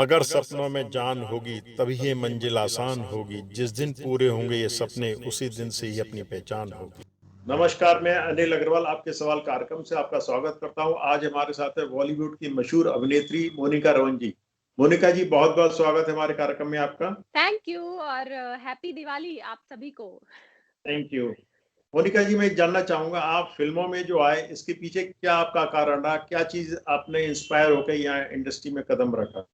अगर सपनों में जान होगी तभी ये मंजिल आसान होगी, जिस दिन पूरे होंगे ये सपने उसी दिन से ही अपनी पहचान होगी। नमस्कार, मैं अनिल अग्रवाल आपके सवाल कार्यक्रम से आपका स्वागत करता हूं। आज हमारे साथ है बॉलीवुड की मशहूर अभिनेत्री मोनिका रवन जी। मोनिका जी, बहुत बहुत स्वागत है हमारे कार्यक्रम में आपका। थैंक यू और हैप्पी दिवाली आप सभी को। Thank you. मोनिका जी, मैं जानना चाहूंगा, आप फिल्मों में जो आए इसके पीछे क्या आपका कारण रहा, क्या चीज आपने इंस्पायर होकर यहाँ इंडस्ट्री में कदम रखा?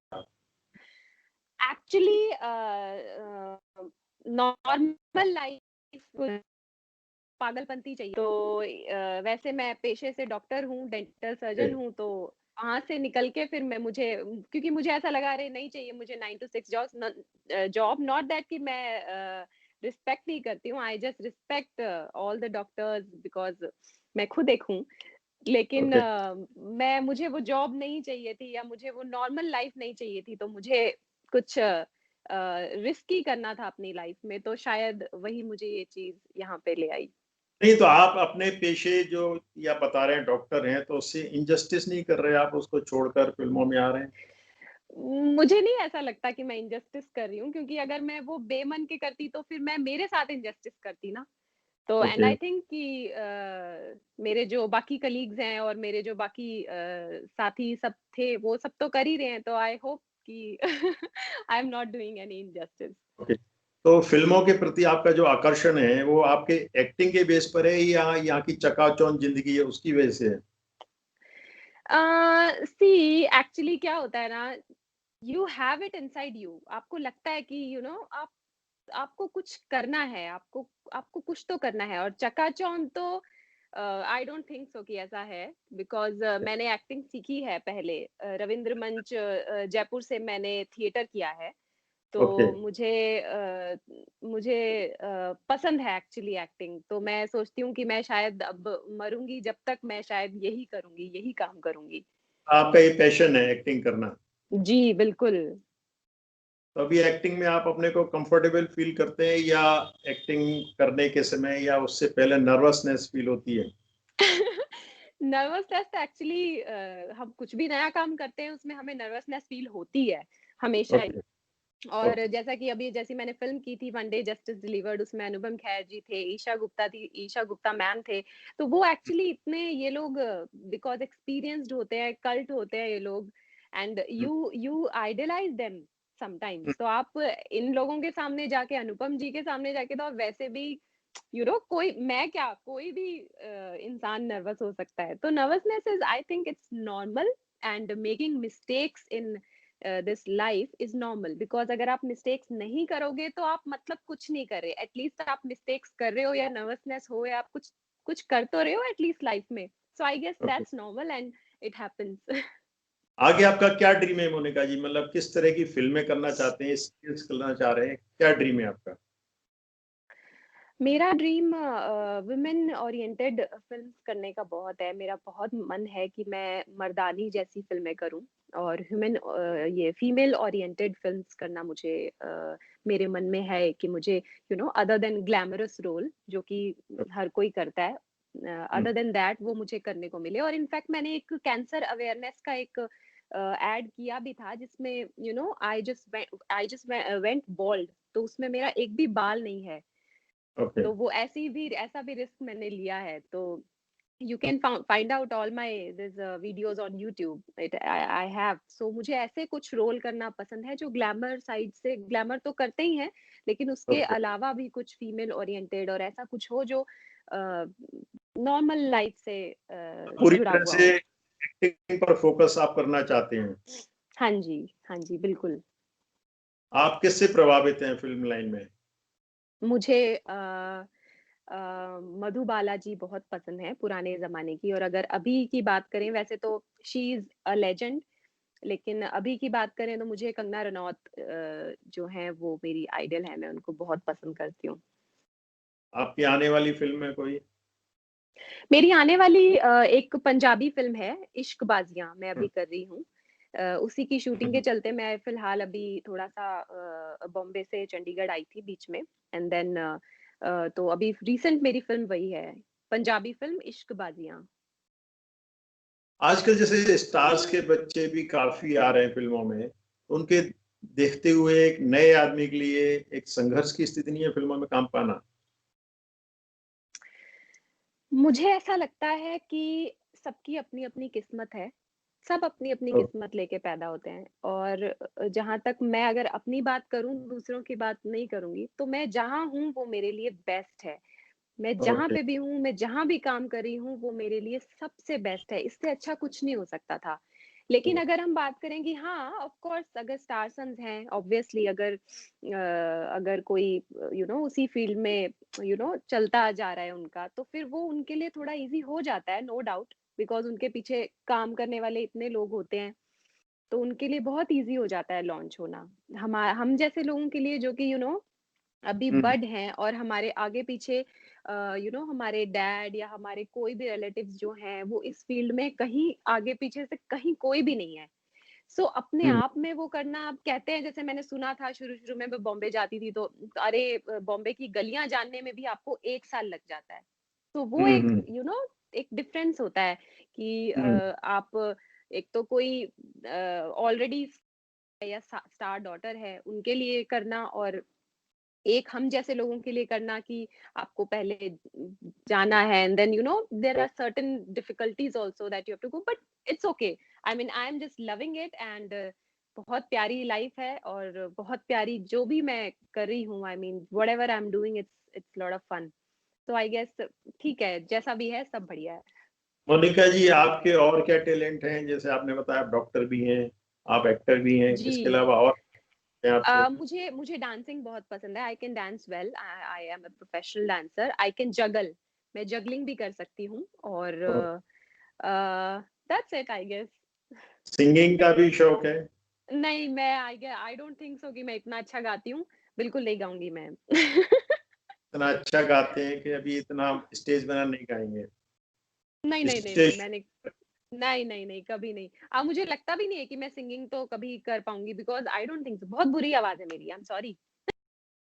एक्चुअली नॉर्मल लाइफ पागलपंती चाहिए तो वैसे मैं पेशे से डॉक्टर हूँ, डेंटल सर्जन हूँ, तो वहाँ से निकल के फिर मैं मुझे क्योंकि मुझे ऐसा लगा अरे नहीं चाहिए मुझे 9 टू 6 जॉब नॉट दैट कि मैं रिस्पेक्ट नहीं करती हूँ, I just respect all the doctors because मैं खुद एक हूँ। लेकिन ओके। मैं मुझे वो जॉब नहीं चाहिए थी या मुझे वो नॉर्मल लाइफ नहीं चाहिए थी, तो मुझे कुछ रिस्की करना था अपनी लाइफ में, तो शायद वही मुझे ये चीज़ यहाँ पे ले आई। नहीं तो आप अपने पेशे जो या बता रहे हैं डॉक्टर हैं, तो उससे इनजस्टिस नहीं कर रहे, आप उसको छोड़कर फिल्मों में आ रहे हैं? मुझे नहीं ऐसा लगता कि मैं इनजस्टिस कर रही हूँ, क्योंकि अगर मैं वो बेमन के करती तो फिर मैं मेरे साथ इनजस्टिस करती ना। तो एंड ओके। आई थिंक कि मेरे जो बाकी कलीग्स हैं और मेरे जो बाकी साथी सब थे वो सब तो कर ही रहे हैं, तो आई होप कि I am not doing any injustice. Okay. तो फिल्मों के प्रति आपका जो आकर्षण है वो आपके एक्टिंग के बेस पर है या यहाँ की चकाचौंध जिंदगी है उसकी वजह से है? सी एक्चुअली क्या होता है ना, you have it inside you, आपको लगता है कि आप आपको कुछ करना है, आपको आपको कुछ तो करना है। और चकाचौंध तो आई डोंट थिंक सो कि ऐसा है, बिकॉज़ मैंने एक्टिंग सीखी है पहले, रविंद्र मंच जयपुर से मैंने थिएटर किया है। तो ओके। मुझे पसंद है एक्चुअली एक्टिंग, तो मैं सोचती हूँ कि मैं शायद अब मरूँगी जब तक मैं शायद यही करूँगी, यही काम करूँगी। आपका ये पैशन है एक्टिंग करना। जी, बिल्कुल। तो अभी एक्टिंग में आप अपने को कंफर्टेबल फील करते हैं या एक्टिंग करने के समय या उससे पहले नर्वसनेस फील होती है? नर्वसनेस तो एक्चुअली हम कुछ भी नया काम करते हैं उसमें हमें नर्वसनेस फील होती है, हमेशा ही। ओके। और ओके। जैसा कि अभी जैसी मैंने फ़िल्म की थी वन डे जस्टिस डिलीवर्ड, उसमें अनुपम खेर जी थे, ईशा गुप्ता मैम थे। तो वो एक्चुअली इतने ये लोग बिकॉज़ एक्सपीरियंस्ड होते हैं, कल्ट होते हैं ये लोग, and you idealise them sometimes. तो आप इन लोगों के सामने जाके, अनुपम जी के सामने जाके, तो आप वैसे भी कोई मैं क्या कोई भी इंसान नर्वस हो सकता है। तो nervousness is I think it's normal, and making mistakes in this life is normal, because अगर आप मिस्टेक्स नहीं करोगे तो आप मतलब कुछ नहीं कर रहे। एटलीस्ट आप मिस्टेक्स कर रहे हो या नर्वसनेस हो या आप कुछ कुछ कर तो रहे हो एटलीस्ट लाइफ में। So I guess okay. That's normal and it happens. आगे आपका क्या ड्रीम है मोनिका जी? मतलब किस तरह की फिल्में करना चाहते हैं, स्किल्स करना चाह रहे हैं, क्या ड्रीम है आपका? मेरा ड्रीम वुमेन ओरिएंटेड फ़िल्म्स करने का बहुत है। मेरा बहुत मन है कि मैं मर्दानी जैसी फ़िल्में करूँ, और ये फीमेल ओरिएंटेड फ़िल्म्स करना मुझे मेरे मन में है कि मुझे अदर देन ग्लैमरस रोल जो कि हर कोई करता है, हम्म। अदर देन दैट वो मुझे करने को मिले। और इनफैक्ट मैंने एक कैंसर अवेयरनेस का एक एड किया भी था, जिसमें आई जस्ट वेंट बाल्ड, तो उसमें मेरा एक भी बाल नहीं है। ओके। तो वो ऐसा भी रिस्क मैंने लिया है। तो you can find out all my this videos on YouTube, it I have. So मुझे ऐसे कुछ रोल करना पसंद है जो ग्लैमर साइड से, ग्लैमर तो करते ही हैं, लेकिन उसके ओके। अलावा भी कुछ फीमेल ओरिएंटेड और ऐसा कुछ हो जो नॉर्मल लाइफ से पूरी जुड़ा तरह हुआ से हो। एक्टिंग पर फोकस आप करना चाहते हैं? हाँ जी, बिल्कुल। आप किससे प्रभावित हैं फिल्म लाइन में? मुझे मधुबाला जी बहुत पसंद है, पुराने ज़माने की। और अगर अभी की बात करें, वैसे तो शी इज़ अ लेजेंड, लेकिन अभी की बात करें तो मुझे कंगना रनौत जो हैं वो मेरी आइडल है, मैं उनको बहुत पसंद करती हूँ। आपकी आने वाली फिल्म में कोई? मेरी आने वाली एक पंजाबी फ़िल्म है, इश्क बाज़ियाँ, मैं अभी हम्म। कर रही हूँ। उसी की शूटिंग के हम्म। चलते मैं फ़िलहाल अभी थोड़ा-सा बॉम्बे से चंडीगढ़ आई थी बीच में, एंड देन तो अभी रिसेंट मेरी फ़िल्म वही है, पंजाबी फ़िल्म इश्क बाज़ियाँ। आजकल जैसे स्टार्स के बच्चे भी काफी आ रहे हैं फिल्मों में, उनके देखते हुए एक नए आदमी के लिए एक संघर्ष की स्थिति नहीं है फिल्मों में काम पाना? मुझे ऐसा लगता है कि सबकी अपनी-अपनी किस्मत है। सब अपनी-अपनी तो किस्मत लेके पैदा होते हैं और जहाँ तक मैं अगर अपनी बात करूँ, दूसरों की बात नहीं करूँगी, तो मैं जहाँ हूँ वो मेरे लिए बेस्ट है। मैं जहाँ ओके। पे भी हूँ, मैं जहाँ भी काम कर रही हूँ, वो मेरे लिए सबसे बेस्ट है, इससे अच्छा कुछ नहीं हो सकता था। लेकिन अगर हम बात करें कि हाँ, ऑफ़ कोर्स अगर स्टार सन्स हैं, ऑब्वियसली अगर कोई उसी फ़ील्ड में चलता जा रहा है उनका, तो फिर वो उनके लिए थोड़ा ईज़ी हो जाता है, नो डाउट, बिकॉज़ उनके पीछे काम करने वाले इतने लोग होते हैं, तो उनके लिए बहुत ईज़ी हो जाता है लॉन्च होना। हम जैसे लोगों के लिए जो कि अभी हुँ, बड हैं और हमारे आगे पीछे हमारे डैड या हमारे कोई भी रिलेटिव्स जो हैं वो इस फील्ड में कहीं आगे पीछे से कहीं कोई भी नहीं है। सो अपने हुँ, आप में वो करना आप कहते हैं जैसे मैंने सुना था शुरू-शुरू में मैं बॉम्बे जाती थी तो अरे बॉम्बे की गलियाँ जानने में भी आपको 1 साल लग जाता है। तो वो हुँ, एक हुँ, एक डिफरेंस होता है कि हुँ, आप एक तो कोई ऑलरेडी या स्टार डॉटर है उनके लिए करना और एक हम जैसे लोगों के लिए करना कि आपको पहले जाना है and then there are certain difficulties also that you have to go but it's okay I mean I am just loving it and बहुत प्यारी लाइफ है और बहुत प्यारी जो भी मैं कर रही हूँ I mean whatever I am doing it's lot of fun तो आई गेस ठीक है जैसा भी है सब बढ़िया है मोनिका जी, आपके और क्या टैलेंट हैं? जैसे आपने बताया आप डॉक्टर भी हैं, आप एक्टर भी हैं, जी इसके अलावा और हैं आपके? मुझे मुझे डांसिंग बहुत पसंद है I can dance well I I am a professional dancer I can juggle मैं जगलिंग भी कर सकती हूँ और और that's it I guess singing का भी शौक है? नहीं मैं आई डोंट थिंक सो कि मैं इतना अच्छा गाती हूँ बिल्कुल नहीं गाऊंगी मैं इतना अच्छा गाते हैं कि अभी इतना स्टेज बना नहीं गाएँगे। नहीं नहीं नहीं नहीं स्टेज मैंने नहीं नहीं नहीं कभी नहीं अब मुझे लगता भी नहीं है कि मैं सिंगिंग तो कभी कर पाऊंगी because I don't think so बहुत बुरी आवाज है मेरी आई एम सॉरी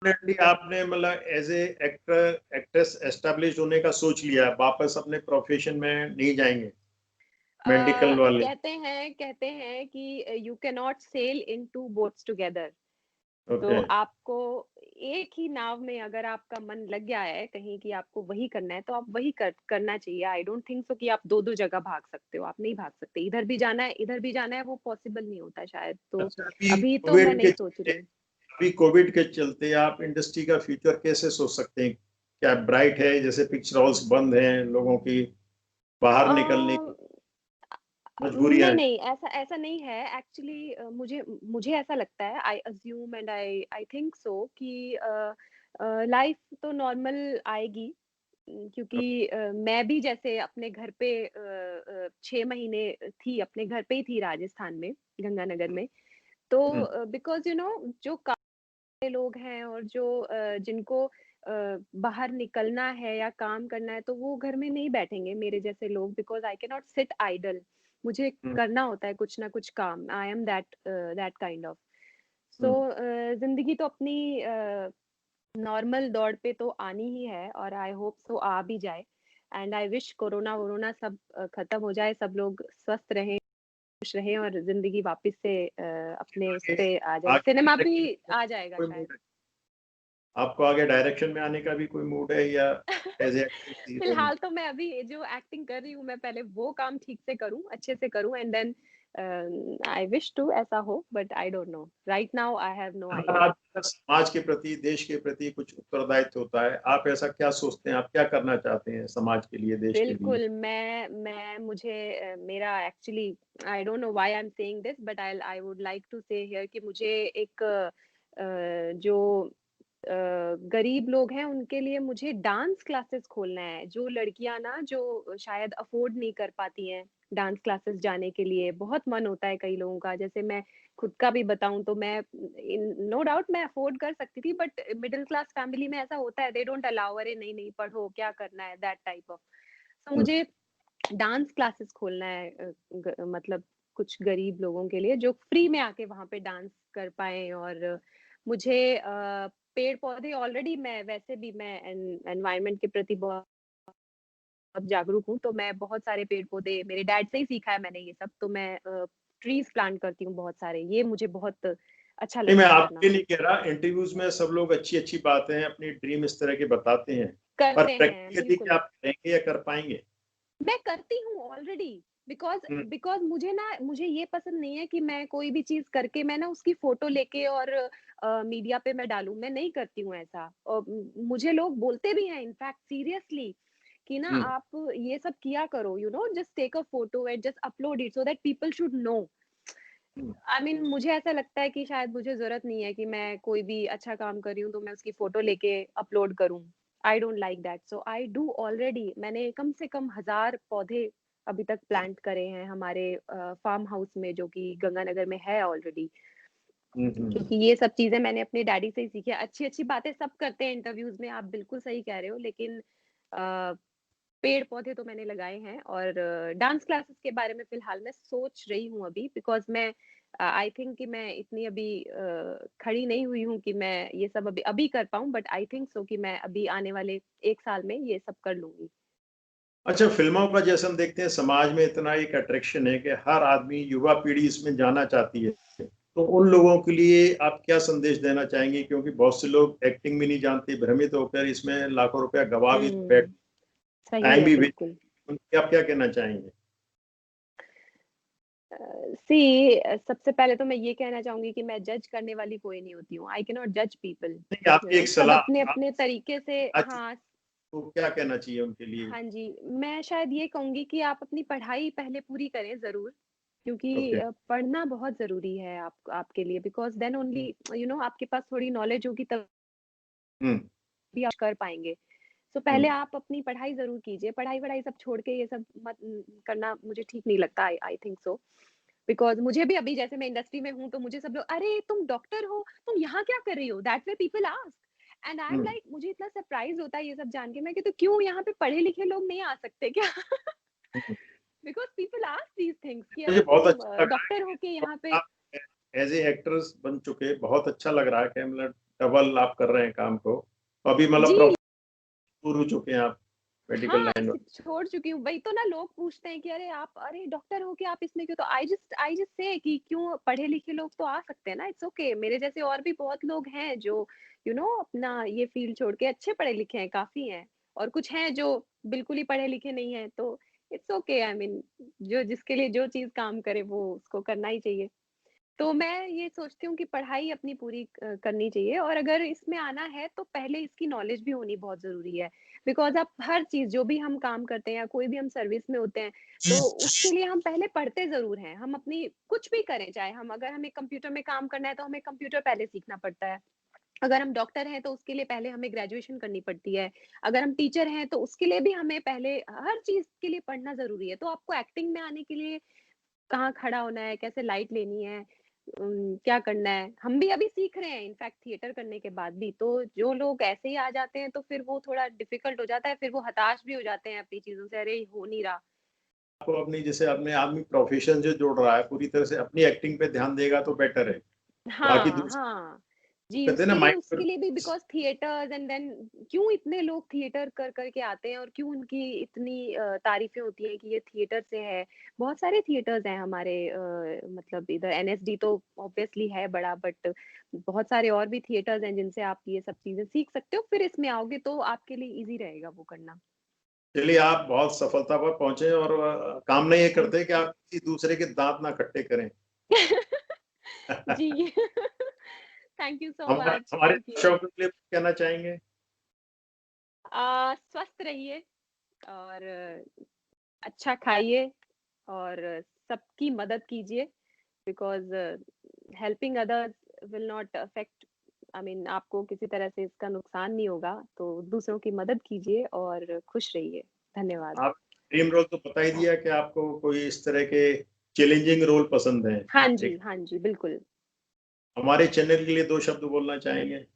डेफिनेटली आपने मतलब as a actor actress establish होने का सोच लिया है, वापस अपने प्रोफ़ेशन में नहीं जाएँगे, मेडिकल वाले। कहते हैं कि you can not sail in two boats together तो ओके। आपको एक ही नाव में अगर आपका मन लग गया है कहीं कि आपको वही करना है तो आप वही करना चाहिए आई डोंट थिंक सो कि आप दो दो जगह भाग सकते हो आप नहीं भाग सकते इधर भी जाना है इधर भी जाना है वो पॉसिबल नहीं होता शायद तो अच्छा, अभी अभी तो मैं कोविड के नहीं सोच रही चलते हूँ अभी कोविड के चलते आप इंडस्ट्री का फ्यूचर कैसे सोच सकते हैं? क्या ब्राइट है, जैसे पिक्चर हॉल्स बंद हैं, लोगों की बाहर निकलने की मजबूरियाँ नहीं हैं? नहीं ऐसा ऐसा नहीं है एक्चुअली मुझे मुझे ऐसा लगता है I assume and I think so कि लाइफ तो नॉर्मल आएगी क्योंकि मैं भी जैसे अपने घर पे 6 महीने थी अपने घर पे ही थी राजस्थान में गंगानगर में तो हुँ, बिकॉज जो लोग हैं और जो जिनको बाहर निकलना है या काम करना है तो वो घर में नहीं बैठेंगे मेरे जैसे लोग because I can not sit idle मुझे हुँ, करना होता है कुछ ना कुछ काम I am that kind of so हुँ। जिंदगी तो अपनी नॉर्मल दौड़ पे तो आनी ही है और आई होप सो आ भी जाए एंड आई विश कोरोना वोरोना सब खत्म हो जाए सब लोग स्वस्थ रहें खुश रहें और जिंदगी वापस से अपने उस आगे पे आ जाए आगे सिनेमा भी डायरेक्शन में आ जाएगा कोई शायद मूड है? आपको आगे डायरेक्शन में आने का भी कोई मूड है या एज़ ए एक्ट्रेस हीरोइन? फिलहाल तो मैं अभी जो एक्टिंग कर रही हूँ मैं पहले वो काम ठीक से करूँ अच्छे से करूँ and then I wish to ऐसा हो but I don't know right now I have no हर आइडिया आदमी का समाज के प्रति, देश के प्रति कुछ उत्तरदायित्व होता है। आप ऐसा क्या सोचते हैं? आप क्या करना चाहते हैं समाज के लिए, देश के लिए? बिल्कुल मैं मुझे मेरा actually I don't know why I am saying this but I would like to say here कि मुझे एक जो गरीब लोग हैं उनके लिए मुझे डांस क्लासेस खोलना है जो लड़कियां ना जो शायद अफोर्ड नहीं कर पाती हैं डांस क्लासेस जाने के लिए बहुत मन होता है कई लोगों का जैसे मैं खुद का भी बताऊं तो मैं नो डाउट मैं अफोर्ड कर सकती थी बट मिडिल क्लास फैमिली में ऐसा होता है दे डोंट अलाउ अरे नहीं नहीं पढ़ो क्या करना है दैट टाइप ऑफ सो हुँ, मुझे डांस क्लासेस खोलना है मतलब कुछ गरीब लोगों के लिए जो फ्री में आके वहां पे डांस कर पाए और मुझे पेड़ पौधे ऑलरेडी मैं वैसे भी मैं एनवायरनमेंट के प्रति बहुत जागरूक हूँ तो मैं बहुत सारे पेड़ पौधे मेरे डैड से ही सीखा है मैंने ये सब तो मैं ट्रीज प्लांट करती हूँ बहुत सारे, ये मुझे बहुत अच्छा नहीं, मैं लगता है आपके करना। नहीं कह रहा, इंटरव्यूज में सब लोग अच्छी-अच्छी बातें अपनी ड्रीम इस तरह के बताते हैं, पर करते हैं प्रैक्टिकली क्या बिल्कुल। आप करेंगे या कर पाएँगे? मैं करती हूँ ऑलरेडी, बिकॉज़ हुँ, बिकॉज़ मुझे ये पसंद नहीं है कि मैं कोई भी चीज़ करके मैं ना उसकी फ़ोटो लेके और मीडिया पे मैं डालूँ, मैं नहीं करती हूँ ऐसा। और मुझे लोग बोलते भी हैं इनफैक्ट सीरियसली कि ना हुँ, आप ये सब किया करो, just take a photo and just upload it so that people should know. हुँ। आई मीन मुझे ऐसा लगता है कि शायद मुझे ज़रूरत नहीं है कि मैं कोई भी अच्छा काम कर रही हूँ, तो मैं उसकी फ़ोटो लेके अपलोड करूँ। I don't like that, so I do already. मैंने कम से कम 1000 पौधे अभी तक प्लांट करे हैं हमारे फार्म हाउस में, जो कि गंगानगर में है ऑलरेडी। हुँ, हुँ। क्योंकि ये सब चीज़ें मैंने अपने डैडी से ही सीखी है। अच्छी-अच्छी बातें सब करते हैं इंटरव्यूज़ में, आप बिल्कुल सही कह रहे हो, लेकिन अ, पेड़-पौधे तो मैंने लगाए हैं। और डांस क्लासेस के बारे में फ़िलहाल मैं सोच रही हूँ अभी, बिकॉज़ मैं आई थिंक कि मैं इतनी अभी खड़ी नहीं हुई हूँ कि मैं ये सब अभी अभी कर पाऊँ, बट आई थिंक सो कि मैं अभी आने वाले 1 साल में ये सब कर लूँगी। अच्छा, फ़िल्मों का जैसे हम देखते हैं समाज में इतना एक अट्रैक्शन है कि हर आदमी, युवा पीढ़ी इसमें जाना चाहती है। तो उन लोगों के लिए आप क्या संदेश देना चाहेंगे? क्योंकि बहुत से लोग एक्टिंग भी नहीं जानते, भ्रमित होकर इसमें लाखों रुपया गँवा भी बैठ, हुँ, सही टाइम है भी वेस्ट, बिल्कुल। उनके आप क्या कहना चाहेंगे? अ, सबसे पहले तो मैं ये कहना चाहूँगी कि मैं जज करने वाली कोई नहीं होती हूँ। आई कैन नॉट जज पीपल, नहीं, आपकी एक सब सलाह, आप अपने-अपने तरीके से। आज हाँ, को क्या कहना चाहिए उनके लिए? हाँ जी, मैं शायद ये कहूँगी कि आप अपनी पढ़ाई पहले पूरी करें ज़रूर, क्योंकि ओके। पढ़ना बहुत ज़रूरी है आपके लिए, बिकॉज़ देन ओनली आपके पास थोड़ी नॉलेज होगी, हुँ, तभी आप कर पाएँगे। तो हुँ, पहले आप अपनी पढ़ाई ज़रूर कीजिए, पढ़ाई-वढ़ाई सब छोड़ के ये सब मत करना मुझे ठीक नहीं लगता। आई आई थिंक सो, बिकॉज़ मुझे भी अभी जैसे मैं इंडस्ट्री में हूँ, तो मुझे सब लोग, "अरे! तुम डॉक्टर हो, तुम यहाँ क्या कर रही हो?" That way people ask and I am hmm. Like, मुझे इतना सरप्राइज़ होता है ये सब जान के। मैं कहती हूँ, "क्यों यहाँ पे पढ़े-लिखे लोग नहीं आ सकते क्या?" हुँ। Because people ask these things कि मुझे अरे बहुत तुम अच्छा लगा डॉक्टर हो के कि यहाँ पे। आप एज़ ए एक्टर्स बन चुके, बहुत अच्छा लग रहा है कि मतलब डबल आप कर रहे हैं काम को। अभी मतलब जी। दूर हो चुके हैं आप मेडिकल हाँ, लाइन में। छोड़ चुकी हूँ। वही तो ना, लोग पूछते हैं कि अरे डॉक्टर हो के आप इसमें क्यों? तो आई जस्ट से कि क्यों, पढ़े-लिखे लोग तो आ सकते हैं ना, इट्स ओके। मेरे जैसे और भी बहुत लोग हैं जो अपना ये फ़ील्ड छोड़ के अच्छे पढ़े-लिखे हैं, काफ़ी हैं। और कुछ हैं जो बिल्कुल ही पढ़े-लिखे नहीं हैं, तो इट्स ओके। आई मीन जो जिसके लिए जो चीज़ काम करे वो उसको करना ही चाहिए। तो मैं ये सोचती हूँ कि पढ़ाई अपनी पूरी करनी चाहिए, और अगर इसमें आना है तो पहले इसकी नॉलेज भी होनी बहुत ज़रूरी है। बिकॉज़ आप हर चीज़, जो भी हम काम करते हैं या कोई भी हम सर्विस में होते हैं, तो उसके लिए हम पहले पढ़ते ज़रूर हैं। हम अपनी कुछ भी करें, चाहे अगर हमें कंप्यूटर में काम करना है तो हमें कंप्यूटर पहले सीखना पड़ता है। अगर हम डॉक्टर हैं तो उसके लिए पहले हमें ग्रेजुएशन करनी पड़ती है। अगर हम टीचर हैं तो उसके लिए भी हमें पहले हर चीज़ के लिए पढ़ना ज़रूरी है। तो आपको एक्टिंग में आने के लिए कहाँ खड़ा होना है, कैसे लाइट लेनी है, क्या करना है, हम भी अभी सीख रहे हैं इनफैक्ट थिएटर करने के बाद भी। तो जो लोग ऐसे ही आ जाते हैं तो फिर वो थोड़ा डिफिकल्ट हो जाता है, फिर वो हताश भी हो जाते हैं अपनी चीज़ों से, अरे हो नहीं रहा। आपको अपनी जैसे अपने आदमी प्रोफ़ेशन जो जोड़ रहा है, पूरी तरह से अपनी एक्टिंग पे ध्यान देगा तो बेटर है। बाकी हाँ, दूसरे हाँ। वो जी, कहते हैं ना उसके लिए माइंड। उसके लिए भी, बिकॉज़ थिएटर्स एंड देन क्यों इतने लोग थिएटर कर के आते हैं और क्यों उनकी इतनी तारीफ़ें होती हैं कि ये थिएटर से है। बहुत सारे थिएटर्स हैं हमारे, मतलब इधर एनएसडी तो ऑब्वियसली है बड़ा, बट बहुत सारे और भी थिएटर्स हैं जिनसे आप ये सब चीज़ें सीख सकते हो। फिर इसमें आओगे तो आपके लिए ईज़ी रहेगा वो करना। चलिए, आप बहुत सफलता पर पहुँचे और कामना ये थैंक करते हैं कि यू। आप किसी दूसरे के दाँत ना खट्टे करें। जी। थैंक यू सो हमारे मच, हमारे थैंक यू। दर्शकों के लिए कुछ कहना चाहेंगे? स्वस्थ रहिए और अच्छा खाइए और सबकी मदद कीजिए, because helping others will not affect, I mean आपको किसी तरह से इसका नुकसान नहीं होगा, तो दूसरों की मदद कीजिए और खुश रहिए। धन्यवाद। आप ड्रीम रोल तो बता ही दिया कि आपको कोई इस तरह के चैलेंजिंग रोल पसंद हैं। हाँ जी, एक हाँ जी, बिल्कुल। हमारे चैनल के लिए 2 शब्द बोलना चाहेंगे?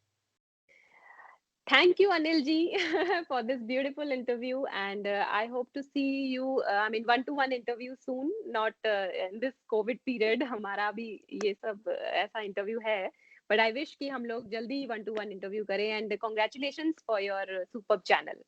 Thank you, Anil ji, for this beautiful interview, and I hope to see you. I mean, one-to-one interview soon, not in this COVID period. हमारा भी ये सब ऐसा interview है, but I wish कि हम लोग जल्दी one-to-one interview करें, and congratulations for your superb channel.